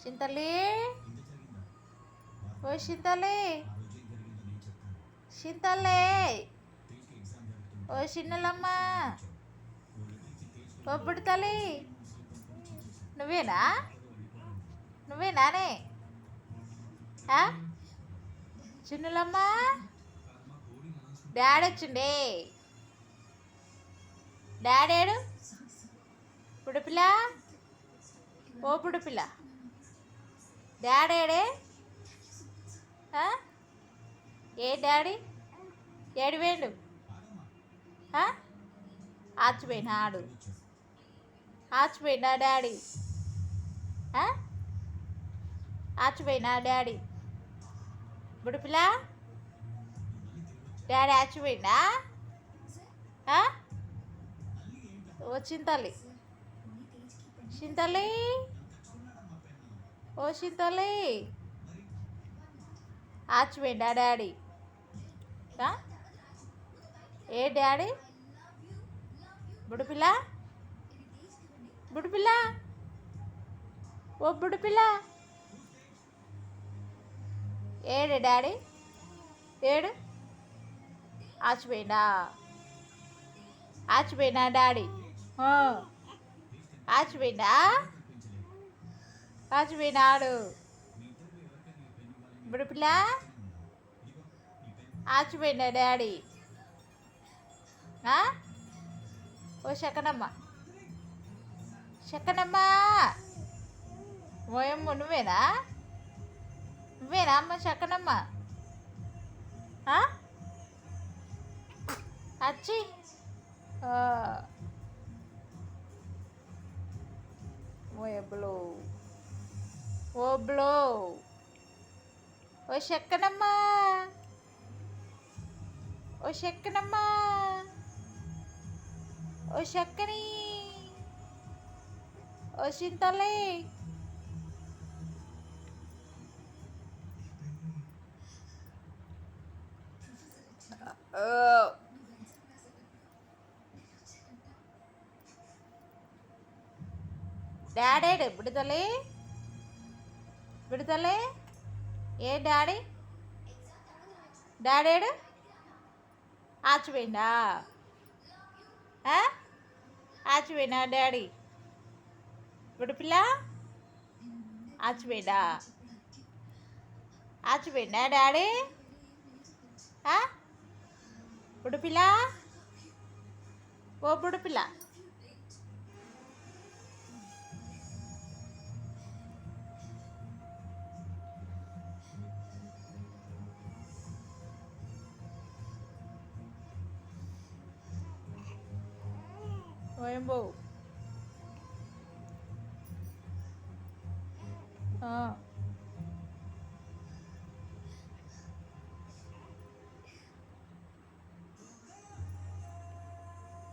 చింతలి ఓ చింతలి చింతలే ఓ చిన్నలమ్మ ఓ బుడతలి నువ్వేనా నువ్వేనానే చిన్నలమ్మ డాడీ వచ్చిండే డాడేడు బుడపిల్ల ఓ బుడపిల్ల డాడేడే ఏ డాడీ ఏడు వేడు ఆచిపోయినాడు ఆచిపోయినా డాడీ ఆచిపోయినా డాడీ బుడపిల్ల డాడీ ఆచిపోయినా ఓ చింతలి చింతలి ఓ చింతలి ఆచిపోయిందా డాడీ ఏ డాడీ బుడపిల్ల బుడపిల్ల ఓ బుడపిల్ల ఏడు డాడీ ఏడు ఆచిపోయిందా ఆచిపోయినా డాడీ ఆచిపోయిందా ఆచిపోయినాడు బుడపిల్ల ఆచిపోయినా డాడీ ఓ శకనమ్మ శకనమ్మ ఓయమ్మ నువ్వేనా నువ్వేనా అమ్మ శకనమ్మ అచ్చి ఓయబ్బలో ఓబ్లో ఓ శక్కనమ్మ ఓ శక్కనమ్మ ఓ శక్కని ఓ చింతలే డాడేడు బుడతలే బుడతలే ఏ డాడీ డాడేడు ఆచిపోయిందా ఆచిపోయినా డాడీ బుడపిల్ల ఆచిపోయిందా ఆచిపోయిందా డాడీ బుడపిల్ల ఓ బుడపిల్ల ఓయంబో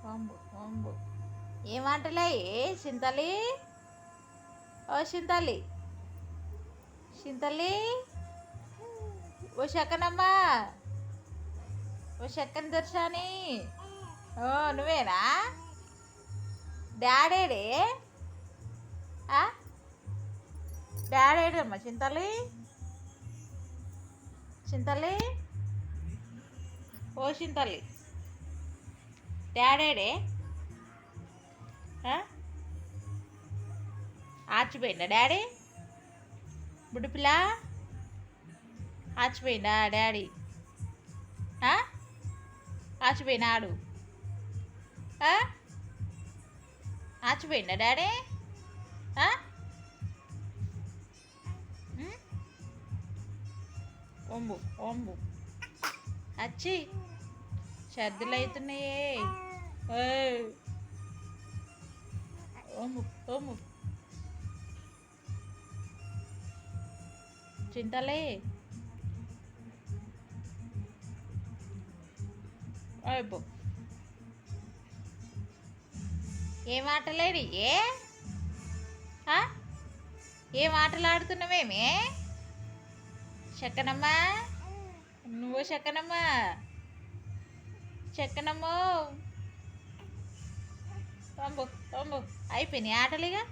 వంబు వంబు ఏమంటలే ఏ చింతలి ఓ చింతలి చింతలి ఓ శకనమ్మ ఓ శక్కని దర్శాని నువ్వేనా డాడేడే డాడేడమ్మా చింతలి చింతలి ఓ చింతలి డాడేడే ఆచిపోయిందా డాడీ బుడ్డుపిల్ల ఆచిపోయిందా డాడీ ఆచిపోయినాడు ఆచిపోయిందా డాడీ ఒంబు ఒంబు అచ్చి సర్దులు అవుతున్నాయే ఒంబు ఒంబు చింతలే అయిపో ఏం ఆటలేడి ఏం ఆటలు ఆడుతున్నావేమే చెక్కనమ్మ నువ్వు చెక్కనమ్మ చెక్కనమ్మో పంపు పంపు అయిపోయినాయి ఆటలుగా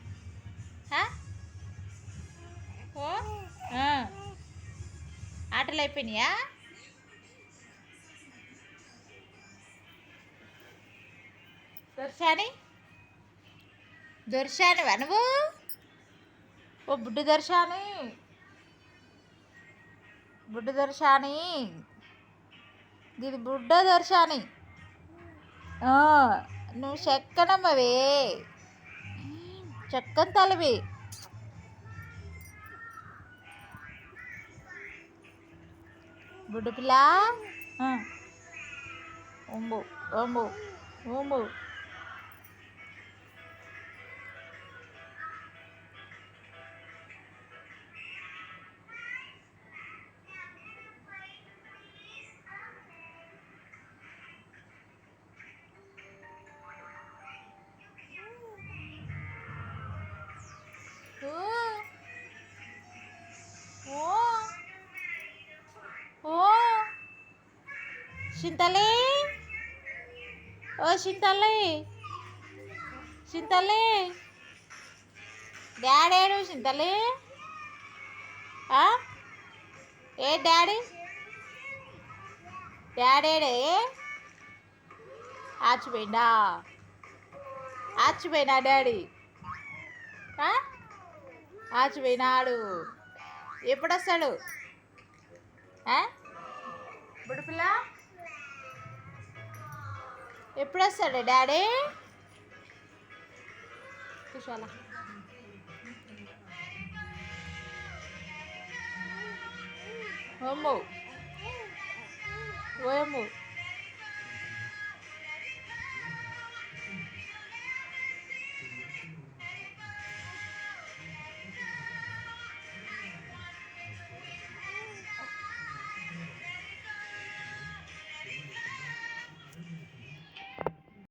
మాటలు అయిపోయినాయా? దొర్శాని దొర్శానివా నువ్వు? ఓ బుడ్డు దొర్శాని, బుడ్డు దొర్శాని, ఇది బుడ్డ దొర్శాని. నువ్వు చెక్కనమ్మవే, చెక్కని తలవి. బుడ్డు పిల్ల ఒంబు ఒంబు ఒంబు. చింతలే, ఓ చింతలే, చింతలే, డాడేడు చింతలే? ఏ డాడీ, డాడేడే? ఆచిపోయిందా? ఆచిపోయినా డాడీ? ఆచిపోయినాడు. ఎప్పుడు వస్తాడు బుడ్డపిల్ల? ఎప్పుడు వస్తాడు డాడీ? కూర్చోాలా? ఓమ్మో ఓయమ్మో.